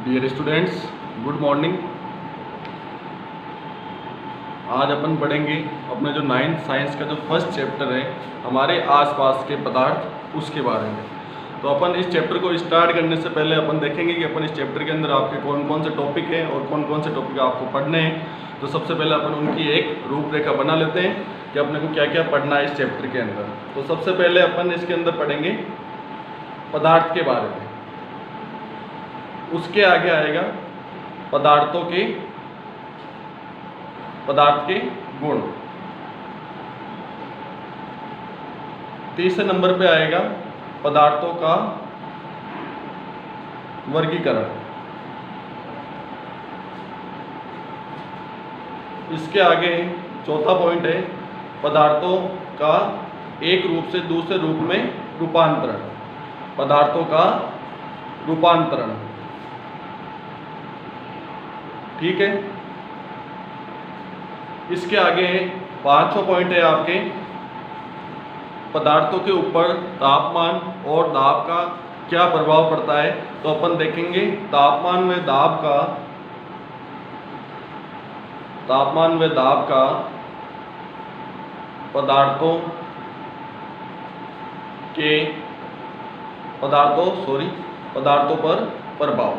Dear students, good morning. आज अपन पढ़ेंगे अपने जो 9th साइंस का जो फर्स्ट चैप्टर है हमारे आसपास के पदार्थ, उसके बारे में। तो अपन इस चैप्टर को स्टार्ट करने से पहले अपन देखेंगे कि अपन इस चैप्टर के अंदर आपके कौन कौन से टॉपिक हैं और कौन कौन से टॉपिक आपको पढ़ने हैं। तो सबसे पहले अपन उनकी एक रूपरेखा बना लेते हैं कि अपने को क्या क्या पढ़ना है इस चैप्टर के अंदर। तो सबसे पहले अपन इसके अंदर पढ़ेंगे पदार्थ के बारे में, उसके आगे आएगा पदार्थ के गुण, तीसरे नंबर पे आएगा पदार्थों का वर्गीकरण, इसके आगे चौथा पॉइंट है पदार्थों का एक रूप से दूसरे रूप में रूपांतरण, पदार्थों का रूपांतरण। ठीक है, इसके आगे पांचवा पॉइंट है आपके पदार्थों के ऊपर तापमान और दाब का क्या प्रभाव पड़ता है। तो अपन देखेंगे तापमान व दाब का पदार्थों पर प्रभाव।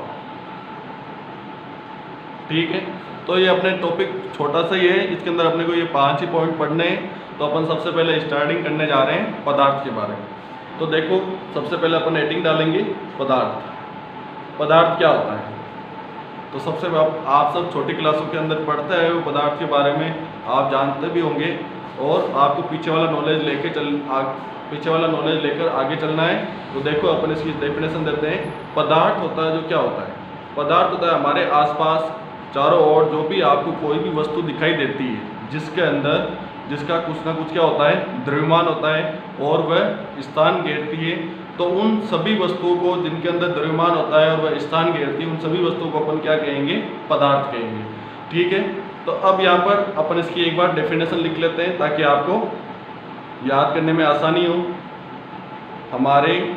ठीक है, तो ये अपने टॉपिक छोटा सा ही है, इसके अंदर अपने को ये 5 ही पॉइंट पढ़ने हैं। तो अपन सबसे पहले स्टार्टिंग करने जा रहे हैं पदार्थ के बारे में। तो देखो, सबसे पहले अपन हेडिंग डालेंगे पदार्थ क्या होता है। तो सबसे आप सब छोटी क्लासों के अंदर पढ़ते हैं वो पदार्थ के बारे में, आप जानते भी होंगे और आपको पीछे वाला नॉलेज लेकर आगे चलना है। तो देखो, अपन इसकी डेफिनेशन देते हैं। पदार्थ होता है जो क्या होता है, पदार्थ होता है हमारे आसपास चारों ओर जो भी आपको कोई भी वस्तु दिखाई देती है जिसका कुछ ना कुछ क्या होता है, द्रव्यमान होता है और वह स्थान घेरती है। तो उन सभी वस्तुओं को जिनके अंदर द्रव्यमान होता है और वह स्थान घेरती है, उन सभी वस्तुओं को अपन क्या कहेंगे, पदार्थ कहेंगे। ठीक है, तो अब यहाँ पर अपन इसकी एक बार डेफिनेशन लिख लेते हैं ताकि आपको याद करने में आसानी हो। हमारे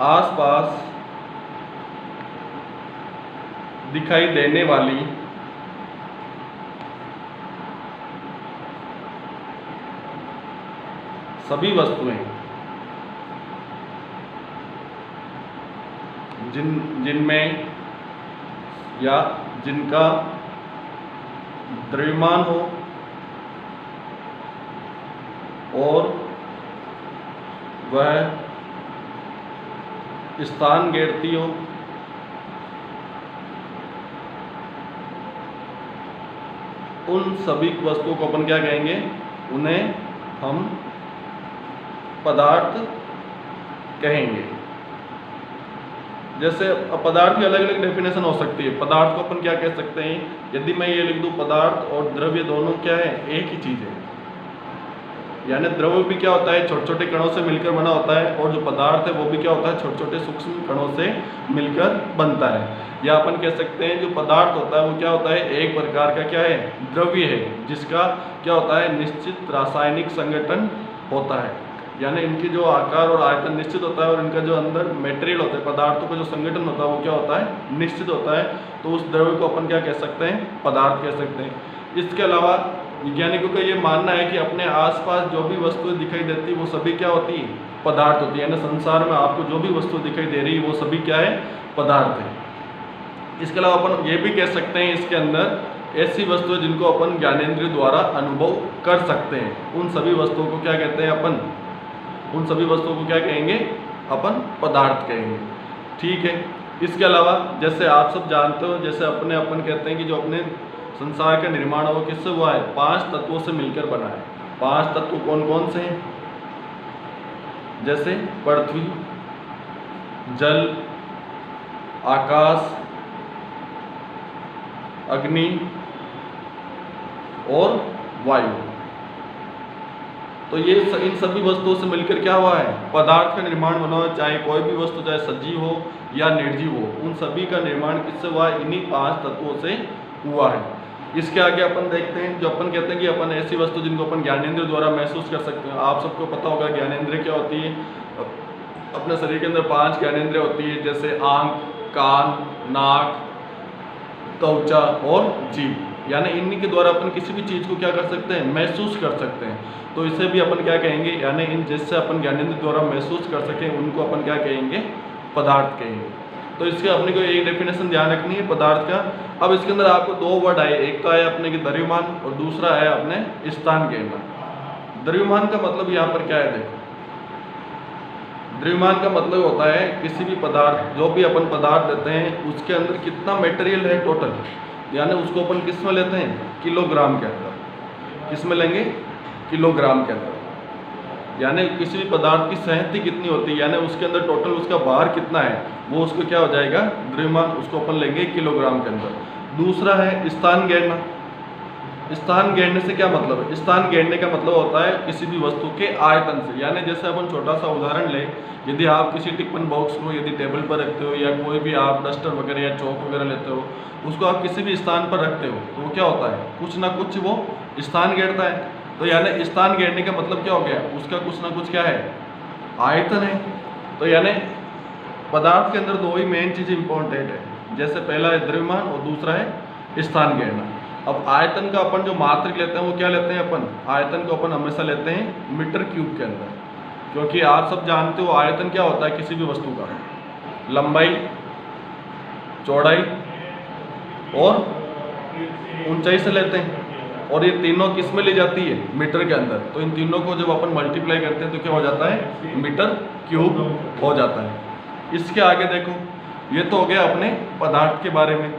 आसपास दिखाई देने वाली सभी वस्तुएं जिनमें या जिनका द्रव्यमान हो और वह स्थान घेरती हो, उन सभी वस्तुओं को अपन क्या कहेंगे, उन्हें हम पदार्थ कहेंगे। जैसे पदार्थ की अलग अलग डेफिनेशन हो सकती है। पदार्थ को अपन क्या कह सकते हैं, यदि मैं ये लिख दूं पदार्थ और द्रव्य दोनों क्या है, एक ही चीज़ है। यानी द्रव्य भी क्या होता है, छोटे छोटे कणों से मिलकर बना होता है, और जो पदार्थ है वो भी क्या होता है, छोटे छोटे सूक्ष्म कणों से मिलकर बनता है। या अपन कह सकते हैं जो पदार्थ होता है वो क्या होता है, एक प्रकार का क्या है, द्रव्य है, जिसका क्या होता है, निश्चित रासायनिक संगठन होता है। यानी इनकी जो आकार और आयतन निश्चित होता है और इनका जो अंदर मटेरियल होता है, पदार्थों का जो संगठन होता है वो क्या होता है, निश्चित होता है। तो उस द्रव्य को अपन क्या कह सकते हैं, पदार्थ कह सकते हैं। इसके अलावा वैज्ञानिकों का ये मानना है कि अपने आसपास जो भी वस्तुएं दिखाई देती है वो सभी क्या होती है, पदार्थ होती है। यानी संसार में आपको जो भी वस्तु दिखाई दे रही है वो सभी क्या है, पदार्थ है। इसके अलावा अपन ये भी कह सकते हैं इसके अंदर ऐसी वस्तुएं जिनको अपन ज्ञानेंद्रिय द्वारा अनुभव कर सकते हैं, उन सभी वस्तुओं को क्या कहते हैं, उन सभी वस्तुओं को क्या कहेंगे, अपन पदार्थ कहेंगे। ठीक है, इसके अलावा जैसे आप सब जानते हो, जैसे अपन कहते हैं कि जो अपने संसार का निर्माण वो किससे हुआ है, 5 तत्वों से मिलकर बना है। 5 तत्व कौन कौन से हैं, जैसे पृथ्वी, जल, आकाश, अग्नि और वायु। तो ये इन सभी वस्तुओं से मिलकर क्या हुआ है, पदार्थ का निर्माण बना हुआ है। चाहे कोई भी वस्तु, चाहे सजीव हो या निर्जीव हो, उन सभी का निर्माण किससे हुआ है, इन्हीं 5 तत्वों से हुआ है। इसके आगे अपन देखते हैं, जो अपन कहते हैं कि अपन ऐसी वस्तु जिनको अपन ज्ञानेंद्र द्वारा महसूस कर सकते हैं। आप सबको पता होगा ज्ञानेंद्र क्या होती है। अपने शरीर के अंदर 5 ज्ञानेंद्रिय होती है, जैसे आंख, कान, नाक, त्वचा और जीभ। यानी इन्हीं के द्वारा अपन किसी भी चीज़ को क्या कर सकते हैं, महसूस कर सकते हैं। तो इसे भी अपन क्या कहेंगे, यानी इन जिससे अपन ज्ञानेंद्रिय द्वारा महसूस कर सकें उनको अपन क्या कहेंगे, पदार्थ कहेंगे। तो इसके अपने को एक डेफिनेशन ध्यान रखनी है पदार्थ का। अब इसके अंदर आपको 2 वर्ड आए, एक तो आया अपने की द्रव्यमान और दूसरा आया अपने स्थान घेरना। द्रव्यमान का मतलब यहाँ पर क्या है, देखो द्रव्यमान का मतलब होता है किसी भी पदार्थ, जो भी अपन पदार्थ लेते हैं उसके अंदर कितना मटेरियल है टोटल, यानी उसको अपन किस में लेते हैं, किलोग्राम के अंदर। किस में लेंगे, किलोग्राम के अंदर। यानी किसी भी पदार्थ की सहती कितनी होती है, यानी उसके अंदर टोटल उसका भार कितना है, वो उसको क्या हो जाएगा, द्रव्यमान, उसको अपन लेंगे किलोग्राम के अंदर। दूसरा है स्थान घेरना। स्थान घेरने से क्या मतलब है, स्थान घेरने का मतलब होता है किसी भी वस्तु के आयतन से। यानी जैसे अपन छोटा सा उदाहरण लें, यदि आप किसी टिफिन बॉक्स को यदि टेबल पर रखते हो या कोई भी आप डस्टर वगैरह या चौक वगैरह लेते हो, उसको आप किसी भी स्थान पर रखते हो तो वो क्या होता है, कुछ ना कुछ वो स्थान घेरता है। तो यानी स्थान घेरने का मतलब क्या हो गया, उसका कुछ ना कुछ क्या है, आयतन है। तो यानी पदार्थ के अंदर 2 ही मेन चीज़ इंपॉर्टेंट है, जैसे पहला है द्रव्यमान और दूसरा है स्थान घेरना। अब आयतन का अपन जो मात्रक लेते हैं वो क्या लेते हैं, अपन आयतन को अपन हमेशा लेते हैं मीटर क्यूब के अंदर, क्योंकि आप सब जानते हो आयतन क्या होता है किसी भी वस्तु का, लंबाई, चौड़ाई और ऊंचाई से लेते हैं, और ये तीनों किस में ली जाती है, मीटर के अंदर। तो इन तीनों को जब अपन मल्टीप्लाई करते हैं तो क्या हो जाता है, मीटर क्यूब हो जाता है। इसके आगे देखो, ये तो हो गया अपने पदार्थ के बारे में।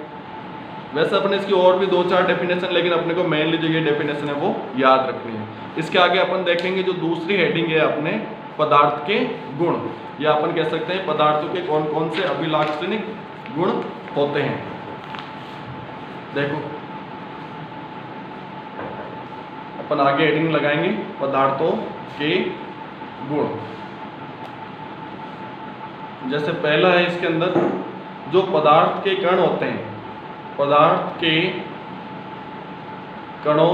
वैसे अपने इसकी और भी 2-4 डेफिनेशन, लेकिन अपने को मेनली जो ये डेफिनेशन है वो याद रखनी है। इसके आगे अपन देखेंगे जो दूसरी हेडिंग है अपने पदार्थ के गुण, या अपन कह सकते हैं पदार्थों के कौन कौन से अभिलाक्षणिक गुण होते हैं। देखो अपन आगे हेडिंग लगाएंगे पदार्थों के गुण। जैसे पहला है इसके अंदर जो पदार्थ के कण होते हैं, पदार्थ के कणों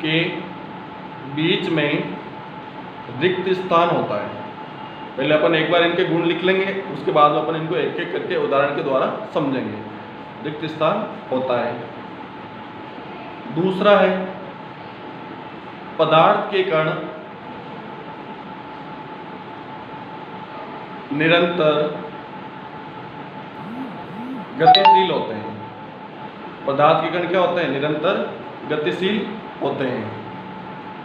के बीच में रिक्त स्थान होता है। पहले अपन एक बार इनके गुण लिख लेंगे, उसके बाद अपन इनको एक एक करके उदाहरण के द्वारा समझेंगे। रिक्त स्थान होता है। दूसरा है पदार्थ के कण निरंतर गतिशील होते हैं। पदार्थ के कण क्या होते हैं, निरंतर गतिशील होते हैं।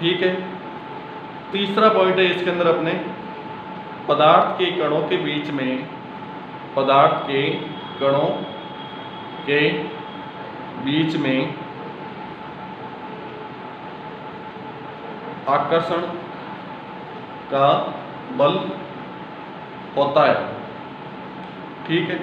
ठीक है। तीसरा पॉइंट है इसके अंदर अपने पदार्थ के कणों के बीच में, पदार्थ के कणों के बीच में आकर्षण का बल होता है। ठीक है।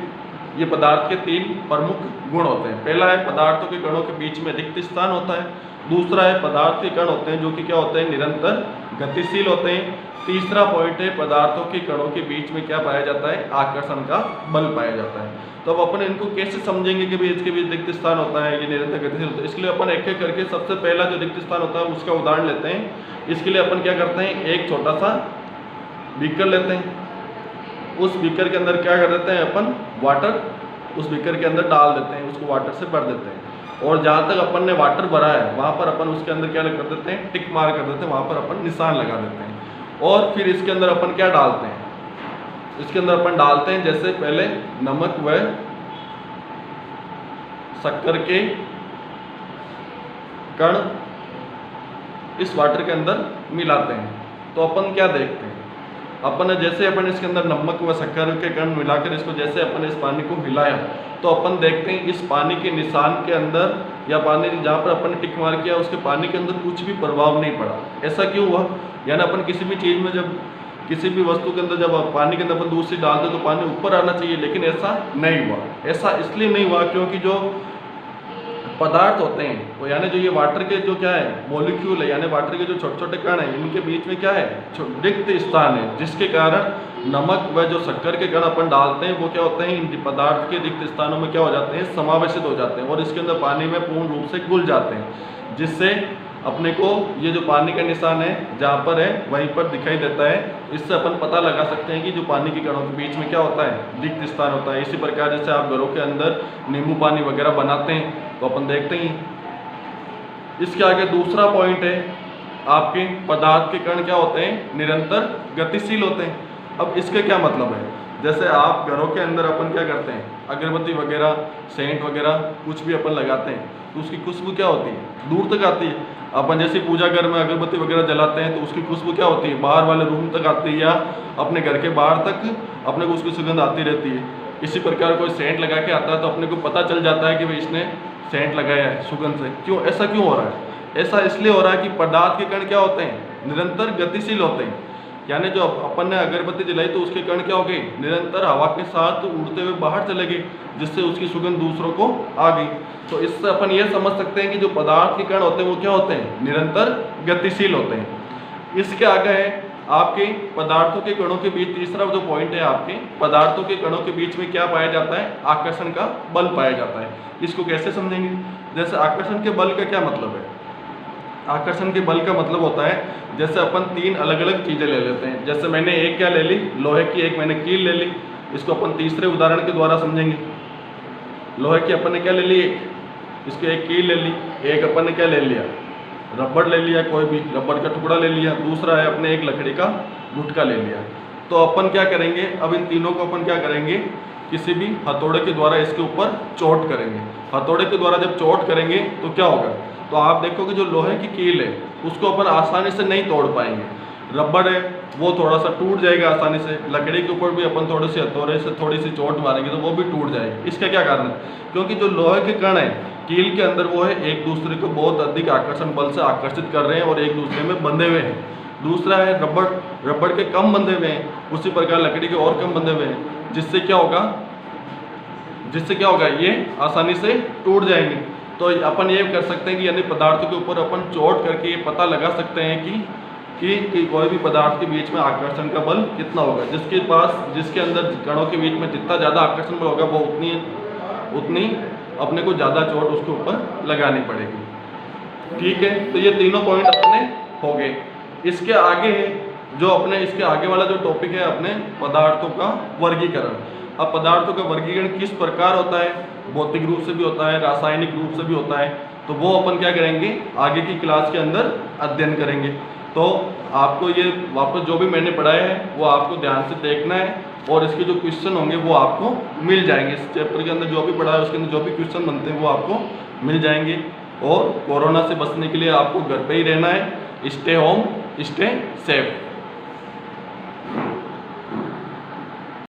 ये पदार्थ के 3 प्रमुख गुण होते हैं। पहला है पदार्थों के कणों के बीच में रिक्त स्थान होता है। दूसरा है पदार्थ के कण होते हैं जो कि क्या होते हैं, निरंतर गतिशील होते हैं। तीसरा पॉइंट है पदार्थों के कणों के बीच में क्या पाया जाता है, आकर्षण का बल पाया जाता है। तो अब अपन इनको कैसे समझेंगे कि भाई इसके बीच रिक्त स्थान होता है, ये निरंतर गतिशील होता है। इसके लिए अपन एक एक करके सबसे पहला जो रिक्त स्थान होता है उसका उदाहरण लेते हैं। इसके लिए अपन क्या करते हैं, एक छोटा सा बीकर लेते हैं। उस बीकर के अंदर क्या कर देते हैं अपन, वाटर उस बीकर के अंदर डाल देते हैं, उसको वाटर से भर देते हैं। और जहाँ तक अपन ने वाटर भरा है वहाँ पर अपन उसके अंदर क्या कर देते हैं, टिक मार कर देते हैं, वहाँ पर अपन निशान लगा देते हैं। और फिर इसके अंदर अपन क्या डालते हैं, इसके अंदर अपन डालते हैं जैसे पहले नमक व शक्कर के कण इस वाटर के अंदर मिलाते हैं। तो अपन क्या देखते हैं, अपन जैसे अपन इसके अंदर नमक व शक्कर के कण मिलाकर इसको जैसे अपन इस पानी को हिलाया तो अपन देखते हैं इस पानी के निशान के अंदर या पानी जहाँ पर अपन ने टिक मार किया उसके पानी के अंदर कुछ भी प्रभाव नहीं पड़ा। ऐसा क्यों हुआ, यानी अपन किसी भी चीज़ में जब किसी भी वस्तु के अंदर जब पानी के अंदर अपन दूसरी डालते तो पानी ऊपर आना चाहिए, लेकिन ऐसा नहीं हुआ। ऐसा इसलिए नहीं हुआ क्योंकि जो पदार्थ होते हैं वो यानी जो ये वाटर के जो क्या है मॉलिक्यूल है, यानी वाटर के जो छोटे छोटे कण हैं इनके बीच में क्या है, रिक्त स्थान है, जिसके कारण नमक व जो शक्कर के कण अपन डालते हैं वो क्या होते हैं, इन पदार्थ के रिक्त स्थानों में क्या हो जाते हैं, समावेशित हो जाते हैं और इसके अंदर पानी में पूर्ण रूप से घुल जाते हैं, जिससे अपने को ये जो पानी का निशान है जहाँ पर है वहीं पर दिखाई देता है। इससे अपन पता लगा सकते हैं कि जो पानी के कणों के बीच में क्या होता है, रिक्त स्थान होता है। इसी प्रकार जैसे आप घरों के अंदर नींबू पानी वगैरह बनाते हैं तो अपन देखते हैं। इसके आगे दूसरा पॉइंट है, आपके पदार्थ के कण क्या होते हैं, निरंतर गतिशील होते हैं। अब इसका क्या मतलब है, जैसे आप घरों के अंदर अपन क्या करते हैं, अगरबत्ती वगैरह, सेंट वगैरह कुछ भी अपन लगाते हैं तो उसकी खुशबू क्या होती है, दूर तक आती है। अपन जैसे पूजा घर में अगरबत्ती वगैरह जलाते हैं तो उसकी खुशबू क्या होती है, बाहर वाले रूम तक आती है या अपने घर के बाहर तक अपने को उसकी सुगंध आती रहती है। इसी प्रकार कोई सेंट लगा के आता है तो अपने को पता चल जाता है कि भाई इसने सेंट लगाया है सुगंध से। क्यों, ऐसा क्यों हो रहा है? ऐसा इसलिए हो रहा है कि पदार्थ के कण क्या होते हैं, निरंतर गतिशील होते हैं। यानी जो अपन ने अगरबत्ती जलाई तो उसके कण क्या हो गए, निरंतर हवा के साथ उड़ते हुए बाहर चले गए, जिससे उसकी सुगंध दूसरों को आ गई। तो इससे अपन ये समझ सकते हैं कि जो पदार्थ के कण होते हैं वो क्या होते हैं, निरंतर गतिशील होते हैं। इसके आगे है आपके पदार्थों के कणों के बीच, तीसरा जो पॉइंट है आपके पदार्थों के कणों के बीच में क्या पाया जाता है, आकर्षण का बल पाया जाता है। इसको कैसे समझेंगे, जैसे आकर्षण के बल का क्या मतलब है। आकर्षण के बल का मतलब होता है, जैसे अपन तीन अलग अलग चीज़ें ले लेते हैं। जैसे मैंने एक क्या ले ली, लोहे की, एक मैंने कील ले ली। इसको अपन तीसरे उदाहरण के द्वारा समझेंगे। लोहे की अपन ने क्या ले ली, इसको एक कील ले ली। एक अपन ने क्या ले लिया, रबड़ ले लिया, कोई भी रबड़ का टुकड़ा ले लिया। दूसरा है अपने एक लकड़ी का गुटका ले लिया। तो अपन क्या करेंगे, अब इन तीनों को अपन क्या करेंगे, किसी भी हथौड़े के द्वारा इसके ऊपर चोट करेंगे। हथौड़े के द्वारा जब चोट करेंगे तो क्या होगा, तो आप देखोगे जो लोहे की कील है उसको अपन आसानी से नहीं तोड़ पाएंगे। रबड़ है वो थोड़ा सा टूट जाएगा आसानी से। लकड़ी के ऊपर भी अपन थोड़े से हथौड़े से थोड़ी सी चोट मारेंगे तो वो भी टूट जाएगी। इसका क्या कारण है, क्योंकि जो लोहे के कण है कील के अंदर वो है एक दूसरे को बहुत अधिक आकर्षण बल से आकर्षित कर रहे हैं और एक दूसरे में बंधे हुए हैं। दूसरा है रबड़, रबड़ के कम बंधे हुए हैं, उसी प्रकार लकड़ी के और कम बंधे हुए हैं, जिससे क्या होगा ये आसानी से टूट जाएंगे। तो अपन ये कर सकते हैं कि यानी पदार्थों के ऊपर अपन चोट करके ये पता लगा सकते हैं कि कोई भी पदार्थ के बीच में आकर्षण का बल कितना होगा। जिसके अंदर कणों के बीच में जितना ज़्यादा आकर्षण बल होगा वो उतनी अपने को ज़्यादा चोट उसके ऊपर लगानी पड़ेगी। ठीक है, तो ये तीनों पॉइंट अपने हो गए। इसके आगे जो अपने इसके आगे वाला जो टॉपिक है अपने पदार्थों का वर्गीकरण। अब पदार्थों का वर्गीकरण किस प्रकार होता है, भौतिक रूप से भी होता है, रासायनिक रूप से भी होता है। तो वो अपन क्या करेंगे, आगे की क्लास के अंदर अध्ययन करेंगे। तो आपको ये वापस जो भी मैंने पढ़ाया है वो आपको ध्यान से देखना है और इसके जो क्वेश्चन होंगे वो आपको मिल जाएंगे। इस चैप्टर के अंदर जो भी पढ़ा है उसके अंदर जो भी क्वेश्चन बनते हैं वो आपको मिल जाएंगे। और कोरोना से बचने के लिए आपको घर पे ही रहना है। Stay home, stay safe.